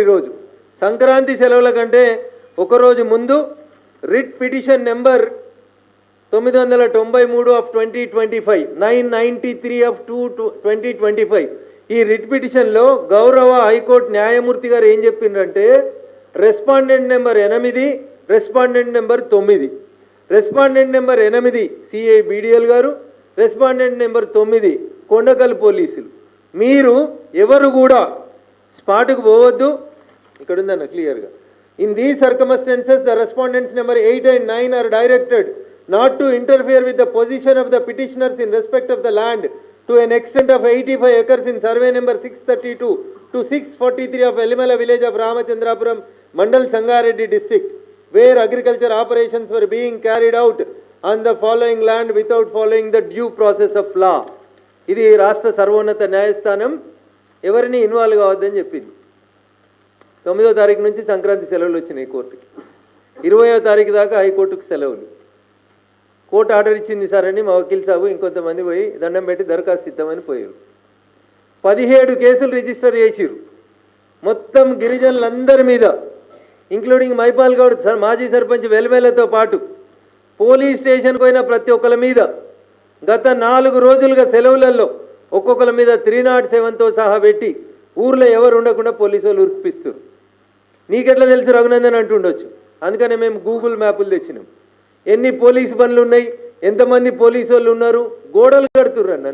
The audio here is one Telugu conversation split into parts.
చివరి రోజు సంక్రాంతి సెలవుల కంటే ఒక రోజు ముందు writ petition number 993 of 2025 993 of 2025 ఈ రిట్ పిటిషన్లో గౌరవ హైకోర్టు న్యాయమూర్తి గారు ఏం చెప్పిండ్రంటే respondent number 8 respondent number 9 respondent number 8 CI BDL గారు రెస్పాండెంట్ నెంబర్ 9 కొండకల్ పోలీసులు మీరు ఎవరు కూడా స్పాట్కు పోవద్దు ఇక్కడ ఉందన్న క్లియర్గా in these circumstances the respondents number 8 and 9 are directed not to interfere with the position of the petitioners in respect of the land to an extent of 85 acres in survey number 632 to 643 of Elimala village of Ramachandrapuram, Mandal Sangareddy district, where agriculture operations were being carried out on the following land without following the due process of law. ఇది రాష్ట్ర సర్వోన్నత న్యాయస్థానం ఎవరిని ఇన్వాల్వ్ కావద్దని చెప్పింది. 9వ తారీఖు నుంచి సంక్రాంతి సెలవులు వచ్చినాయి కోర్టుకి, 20వ తారీఖు దాకా హైకోర్టుకు సెలవులు. కోర్టు ఆర్డర్ ఇచ్చింది సార్ అని మా వకీల్ సాబు ఇంకొంతమంది పోయి దండం పెట్టి దరఖాస్తు ఇద్దామని పోయారు. 17 కేసులు రిజిస్టర్ చేసిరు మొత్తం గిరిజనులందరి మీద, ఇంక్లూడింగ్ మైపాల్ గౌడ్ మాజీ సర్పంచ్ వెల్మెలతో పాటు పోలీస్ స్టేషన్కి పోయిన ప్రతి ఒక్కరి మీద గత 4 రోజులుగా సెలవులలో ఒక్కొక్కరి మీద 307తో సహా పెట్టి ఊర్లో ఎవరు ఉండకుండా పోలీసు వాళ్ళు ఉరిపిస్తారు. నీకెట్లా తెలుసు రఘునందన్ అంటుండొచ్చు, అందుకనే మేము గూగుల్ మ్యాపులు తెచ్చినాం. ఎన్ని పోలీసు బండ్లు ఉన్నాయి, ఎంతమంది పోలీసు వాళ్ళు ఉన్నారు, గోడలు కడుతుర్రు అన్న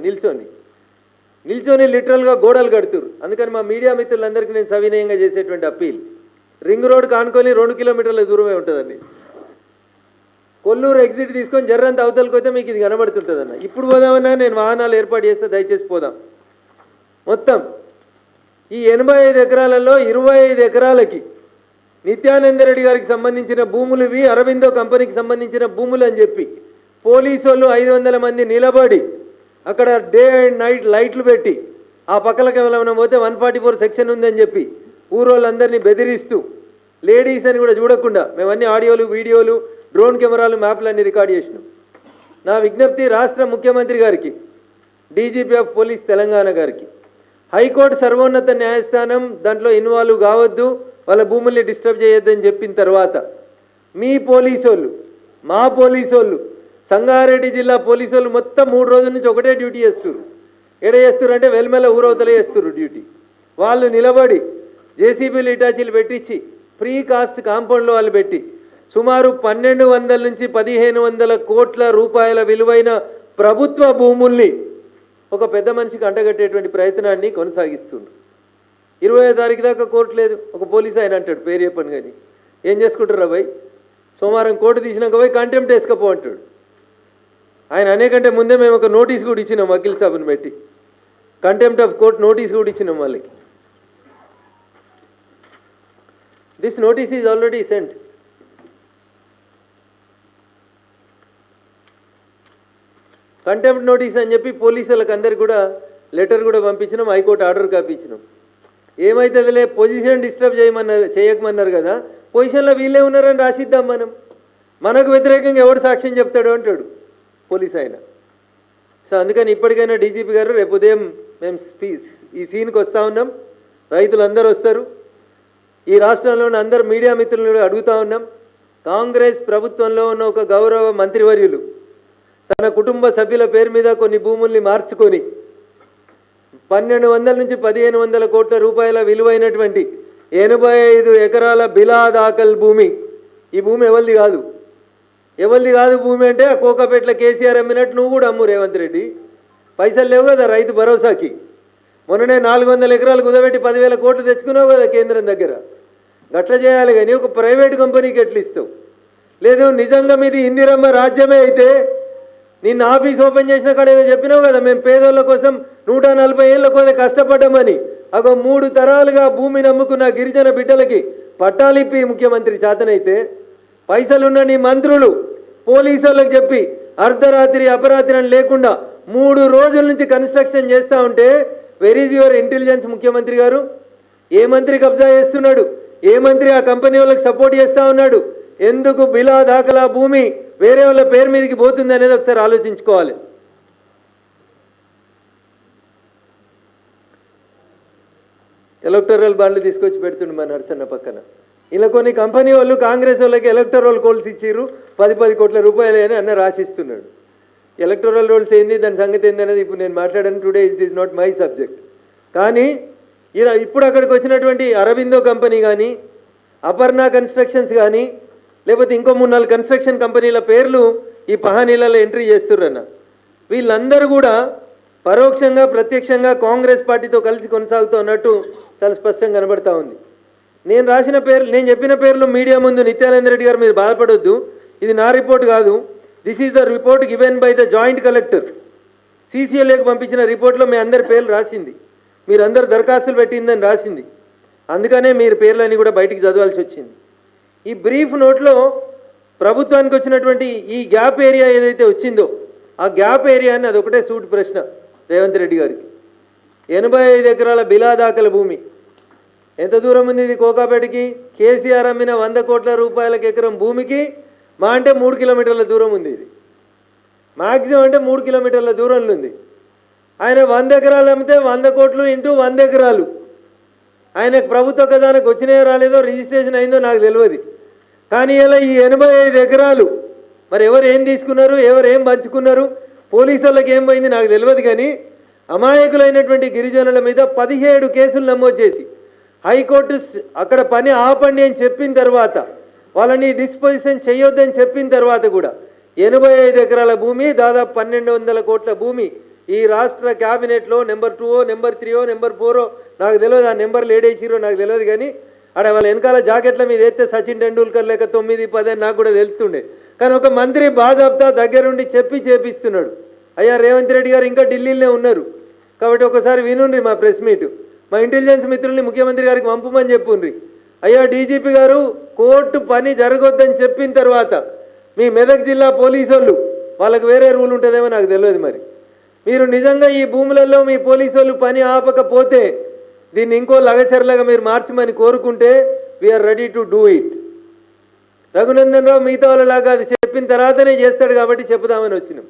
నిల్చొని లిటరల్గా గోడలు కడుతుర్రు. అందుకని మా మీడియా మిత్రులందరికీ నేను సవినయంగా చేసేటువంటి అప్పీల్, రింగ్ రోడ్ కానుకొని 2 కిలోమీటర్ల దూరమే ఉంటుందండి. కొల్లూరు ఎగ్జిట్ తీసుకొని జర్రంత అవతలకి పోతే మీకు ఇది కనబడుతుంటుంది అన్న. ఇప్పుడు పోదామన్నా నేను వాహనాలు ఏర్పాటు చేస్తే దయచేసి పోదాం. మొత్తం ఈ 85 ఎకరాలలో 25 ఎకరాలకి నిత్యానందరెడ్డి గారికి సంబంధించిన భూములు ఇవి, అరవిందో కంపెనీకి సంబంధించిన భూములు అని చెప్పి పోలీసు వాళ్ళు 500 మంది నిలబడి అక్కడ డే అండ్ నైట్ లైట్లు పెట్టి ఆ పక్కలకి ఏమైనా పోతే 144 సెక్షన్ ఉందని చెప్పి ఊరోళ్ళందరినీ బెదిరిస్తూ లేడీస్ అని కూడా చూడకుండా మేమన్నీ ఆడియోలు వీడియోలు డ్రోన్ కెమెరాలు మ్యాప్లు అన్నీ రికార్డ్ చేసినాం. నా విజ్ఞప్తి రాష్ట్ర ముఖ్యమంత్రి గారికి, డీజీపీ ఆఫ్ పోలీస్ తెలంగాణ గారికి, హైకోర్టు సర్వోన్నత న్యాయస్థానం దాంట్లో ఇన్వాల్వ్ కావద్దు, వాళ్ళ భూముల్ని డిస్టర్బ్ చేయొద్దని చెప్పిన తర్వాత మీ పోలీసోళ్ళు మా పోలీసోళ్ళు సంగారెడ్డి జిల్లా పోలీసోళ్ళు మొత్తం 3 రోజుల నుంచి ఒకటే డ్యూటీ చేస్తున్నారు. ఎడ చేస్తున్నారు అంటే వెల్మెల ఊరవతలే చేస్తున్నారు డ్యూటీ. వాళ్ళు నిలబడి జేసీబీలు ఇటాచీలు పెట్టించి ప్రీ కాస్ట్ కాంపౌండ్లో వాళ్ళు పెట్టి సుమారు 1200 నుంచి 1500 కోట్ల రూపాయల విలువైన ప్రభుత్వ భూముల్ని ఒక పెద్ద మనిషికి అంటగట్టేటువంటి ప్రయత్నాన్ని కొనసాగిస్తున్నారు. 20వ తారీఖు దాకా కోర్టు లేదు. ఒక పోలీసు ఆయన అంటాడు పేరు చెప్పను కానీ ఏం చేసుకుంటారు అబ్బాయి, సోమవారం కోర్టు తీసినాక పోయి కంటెంప్ట్ వేసుకపో అంటాడు. ఆయన అనేకంటే ముందే మేము ఒక నోటీస్ కూడా ఇచ్చినాం, వకీల్ సాబుని పెట్టి కంటెంప్ట్ ఆఫ్ కోర్ట్ నోటీస్ కూడా ఇచ్చినాం వాళ్ళకి. This notice is already sent. Contempt notice అని చెప్పి పోలీసులకు అందరికి కూడా లెటర్ కూడా పంపించినాం, హైకోర్టు ఆర్డర్ కాపించినాం. ఏమైతుందిలే పొజిషన్ డిస్టర్బ్ చేయకమన్నారు కదా, పొజిషన్లో వీళ్ళే ఉన్నారని రాసిద్దాం మనం, మనకు వ్యతిరేకంగా ఎవడు సాక్ష్యం చెప్తాడు అంటాడు పోలీస్ ఆయన. సో అందుకని ఇప్పటికైనా డీజీపీ గారు రేపు ఉదయం మేము ఈ సీన్కి వస్తూ ఉన్నాం, రైతులందరూ వస్తారు, ఈ రాష్ట్రంలోని అందరు మీడియా మిత్రులను అడుగుతూ ఉన్నాం. కాంగ్రెస్ ప్రభుత్వంలో ఉన్న ఒక గౌరవ మంత్రివర్యులు తన కుటుంబ సభ్యుల పేరు మీద కొన్ని భూముల్ని మార్చుకొని 1200 నుంచి 1500 కోట్ల రూపాయల విలువైనటువంటి 85 ఎకరాల బిలా దాఖల్ భూమి, ఈ భూమి ఎవరిది కాదు భూమి అంటే ఆ కోకాపేటలో కేసీఆర్ అమ్మినట్టు నువ్వు కూడా అమ్ము రేవంత్ రెడ్డి, పైసలు లేవు కదా రైతు భరోసాకి. మొన్ననే 400 ఎకరాలు కుదబెట్టి 10,000 కోట్లు తెచ్చుకున్నావు కదా కేంద్రం దగ్గర. గట్ల చేయాలి కానీ ఒక ప్రైవేట్ కంపెనీకి ఎట్లా ఇస్తావు? లేదు నిజంగా మీది ఇందిరమ్మ రాజ్యమే అయితే నిన్న ఆఫీస్ ఓపెన్ చేసిన కాడ ఏదో చెప్పినావు కదా, మేము పేదోళ్ళ కోసం 140 ఏళ్ళ కోసం కష్టపడ్డామని. అగో 3 తరాలుగా భూమిని నమ్ముకున్న గిరిజన బిడ్డలకి పట్టాలిప్పి ముఖ్యమంత్రి చేతనైతే పైసలున్న నీ మంత్రులు పోలీసులకు చెప్పి అర్ధరాత్రి అపరాత్రి అని లేకుండా 3 రోజుల నుంచి కన్స్ట్రక్షన్ చేస్తూ ఉంటే వెర్ ఈజ్ యువర్ ఇంటెలిజెన్స్ ముఖ్యమంత్రి గారు? ఏ మంత్రి కబ్జా చేస్తున్నాడు? ఏ మంత్రి ఆ కంపెనీ వాళ్ళకి సపోర్ట్ చేస్తూ ఉన్నాడు? ఎందుకు బిలా దాఖలా భూమి వేరే వాళ్ళ పేరు మీదకి పోతుంది అనేది ఒకసారి ఆలోచించుకోవాలి. ఎలక్టరల్ బాండ్లు తీసుకొచ్చి పెడుతుండు మా నరసన్న పక్కన. ఇలా కొన్ని కంపెనీ వాళ్ళు కాంగ్రెస్ వాళ్ళకి ఎలక్టరల్ కోల్స్ ఇచ్చిర్రు 10 కోట్ల రూపాయలు అని అన్న రాసిస్తున్నాడు. ఎలక్టరల్ రోల్స్ ఏంది, దాని సంగతి ఏంది అనేది ఇప్పుడు నేను మాట్లాడాను. Today it is not my subject. కానీ ఇలా ఇప్పుడు అక్కడికి వచ్చినటువంటి అరవిందో కంపెనీ కానీ, అపర్ణ కన్స్ట్రక్షన్స్ కానీ, లేకపోతే ఇంకో 3-4 కన్స్ట్రక్షన్ కంపెనీల పేర్లు ఈ పహానీలలో ఎంట్రీ చేస్తుర్రన్న. వీళ్ళందరూ కూడా పరోక్షంగా ప్రత్యక్షంగా కాంగ్రెస్ పార్టీతో కలిసి కొనసాగుతూ ఉన్నట్టు చాలా స్పష్టంగా కనబడతా ఉంది. నేను చెప్పిన పేర్లు మీడియా ముందు నిత్యానంద రెడ్డి గారు మీరు బాధపడొద్దు, ఇది నా రిపోర్ట్ కాదు. This is the report given by the joint collector. CCLAకి పంపించిన రిపోర్ట్లో మీ అందరి పేర్లు రాసింది, మీరందరు దరఖాస్తులు పెట్టిందని రాసింది. అందుకనే మీరు పేర్లన్నీ కూడా బయటికి చదవాల్సి వచ్చింది. ఈ బ్రీఫ్ నోట్లో ప్రభుత్వానికి వచ్చినటువంటి ఈ గ్యాప్ ఏరియా ఏదైతే వచ్చిందో ఆ గ్యాప్ ఏరియాని అదొకటే సూట్ ప్రశ్న రేవంత్ రెడ్డి గారికి. 85 ఎకరాల బిలాదాకల భూమి ఎంత దూరం ఉంది? ఇది కోకాపేటకి కేసీఆర్ అమ్మిన 100 కోట్ల రూపాయలకు ఎకరం భూమికి మా అంటే 3 కిలోమీటర్ల దూరం ఉంది. ఇది మ్యాక్సిమం అంటే 3 కిలోమీటర్ల దూరంలో ఉంది. ఆయన 100 ఎకరాలు అమ్మితే 100 కోట్లు ఇంటూ 100 ఎకరాలు. ఆయనకు ప్రభుత్వ ఖజానాకు వచ్చినాయో రాలేదో, రిజిస్ట్రేషన్ అయిందో నాకు తెలియదు. కానీ ఇలా ఈ 85 ఎకరాలు మరి ఎవరు ఏం తీసుకున్నారు, ఎవరు ఏం పంచుకున్నారు, పోలీసు వాళ్ళకి ఏం పోయింది నాకు తెలియదు. కానీ అమాయకులైనటువంటి గిరిజనుల మీద 17 కేసులు నమోదు చేసి హైకోర్టు అక్కడ పని ఆపండి అని చెప్పిన తర్వాత, వాళ్ళని డిస్పోజిషన్ చేయొద్దని చెప్పిన తర్వాత కూడా 85 ఎకరాల భూమి, దాదాపు 1200 కోట్ల భూమి ఈ రాష్ట్ర క్యాబినెట్లో నెంబర్ 2 నెంబర్ 3 నెంబర్ 4 నాకు తెలియదు, ఆ నెంబర్లు ఏడేసిరో నాకు తెలియదు. కానీ ఆడ వాళ్ళ వెనకాల జాకెట్ల మీద ఎత్తే సచిన్ టెండూల్కర్ లేక 9, 10 అని నాకు కూడా తెలుస్తుండే. కానీ ఒక మంత్రి బాజాబ్తా దగ్గరుండి చేపిస్తున్నాడు. అయ్యా రేవంత్ రెడ్డి గారు ఇంకా ఢిల్లీలోనే ఉన్నారు కాబట్టి ఒకసారి వినుండ్రి మా ప్రెస్ మీట్. మా ఇంటెలిజెన్స్ మిత్రుల్ని ముఖ్యమంత్రి గారికి పంపమని చెప్పుండ్రి. అయ్యా డీజీపీ గారు కోర్టు పని జరగొద్దని చెప్పిన తర్వాత మీ మెదక్ జిల్లా పోలీసు వాళ్ళకి వేరే రూల్ ఉంటుందేమో నాకు తెలియదు. మరి మీరు నిజంగా ఈ భూములలో మీ పోలీసు వాళ్ళు పని ఆపకపోతే దీన్ని ఇంకో లగచర్లాగా మీరు మార్చమని కోరుకుంటే we're ready to do it. Raghunandan Rao మిగతా వాళ్ళలాగా అది చెప్పిన తర్వాతనే చేస్తాడు కాబట్టి చెప్పుదామని వచ్చినాం.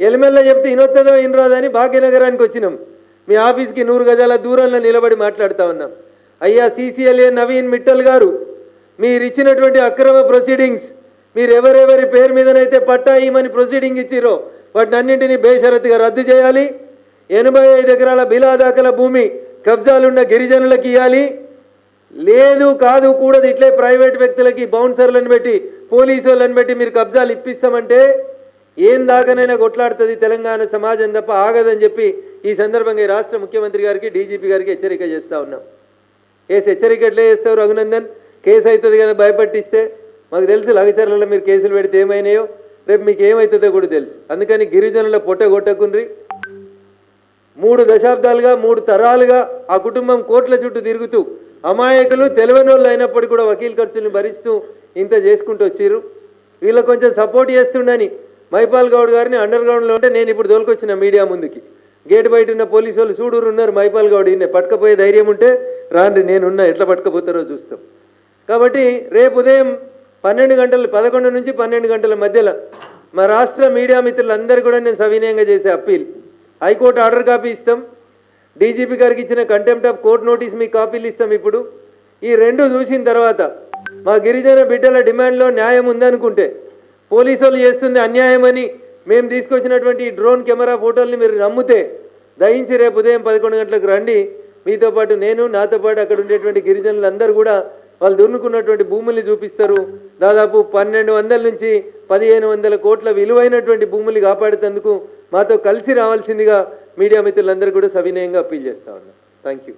ఎలిమెల్ల చెప్తే ఇనొత్తదో ఇనరాదని భాగ్యనగరానికి వచ్చినాం. మీ ఆఫీస్కి 100 గజాల దూరంలో నిలబడి మాట్లాడుతూ ఉన్నాం. అయ్యా CCLA నవీన్ మిట్టల్ గారు, మీరు ఇచ్చినటువంటి అక్రమ ప్రొసీడింగ్స్, మీరు ఎవరెవరి పేరు మీదనైతే పట్టా ఇమని ప్రొసీడింగ్ ఇచ్చిరో వాటిని అన్నింటినీ బేషరతుగా రద్దు చేయాలి. 85 ఎకరాల బిలాదాకల భూమి కబ్జాలున్న గిరిజనులకు ఇవ్వాలి. లేదు కాదు కూడదు, ఇట్లే ప్రైవేట్ వ్యక్తులకి బౌన్సర్లను పెట్టి పోలీసు వాళ్ళని పెట్టి మీరు కబ్జాలు ఇప్పిస్తామంటే ఏం దాకానైనా కొట్లాడుతుంది తెలంగాణ సమాజం తప్ప ఆగదని చెప్పి ఈ సందర్భంగా ఈ రాష్ట్ర ముఖ్యమంత్రి గారికి డీజీపీ గారికి హెచ్చరిక చేస్తూ ఉన్నాం. హెచ్చరిక ఎట్లా చేస్తావు రఘునందన్? కేసు అవుతుంది కదా భయపట్టిస్తే. మాకు తెలుసు లగచర్లలో మీరు కేసులు పెడితే ఏమైనాయో, రేపు మీకు ఏమవుతుందో కూడా తెలుసు. అందుకని గిరిజనుల పొట్ట కొట్టకుండ్రి. 3 దశాబ్దాలుగా 3 తరాలుగా ఆ కుటుంబం కోట్ల చుట్టూ తిరుగుతూ అమాయకులు తెలివని వాళ్ళు అయినప్పటికీ కూడా వకీల్ ఖర్చులను భరిస్తూ ఇంత చేసుకుంటూ వచ్చిర్రు. వీళ్ళకి కొంచెం సపోర్ట్ చేస్తుండని మైపాల్ గౌడ్ గారిని అండర్ గ్రౌండ్లో ఉంటే నేను ఇప్పుడు దోలుకొచ్చిన మీడియా ముందుకి. గేట్ బయట ఉన్న పోలీసు వాళ్ళు చూడూరు ఉన్నారు, మైపాల్ గౌడ్ ఇన్నే పట్టుకపోయే ధైర్యం ఉంటే రాండి, నేనున్నా, ఎట్లా పట్టుకపోతారో చూస్తాం. కాబట్టి రేపు ఉదయం 11 నుంచి 12 గంటల మధ్యలో మా రాష్ట్ర మీడియా మిత్రులందరూ కూడా నేను సవినయంగా చేసే అప్పీల్, హైకోర్టు ఆర్డర్ కాపీ ఇస్తాం, డీజీపీ గారికి ఇచ్చిన కంటెంప్ట్ ఆఫ్ కోర్ట్ నోటీస్ మీకు కాపీలు ఇస్తాం. ఇప్పుడు ఈ 2 చూసిన తర్వాత మా గిరిజన బిడ్డల డిమాండ్లో న్యాయం ఉందనుకుంటే, పోలీసు వాళ్ళు చేస్తుంది అన్యాయమని మేము తీసుకొచ్చినటువంటి డ్రోన్ కెమెరా ఫోటోల్ని మీరు నమ్మితే దయించి రేపు ఉదయం 11 గంటలకు రండి. మీతో పాటు నేను, నాతో పాటు అక్కడ ఉండేటువంటి గిరిజనులందరూ కూడా వాళ్ళు దున్నుకున్నటువంటి భూముల్ని చూపిస్తారు. దాదాపు 1200 నుంచి 1500 కోట్ల విలువైనటువంటి భూములు కాపాడేందుకు మాతో కలిసి రావాల్సిందిగా మీడియా మిత్రులందరూ కూడా సవినయంగా అప్పీల్ చేస్తా ఉన్నాం. Thank you.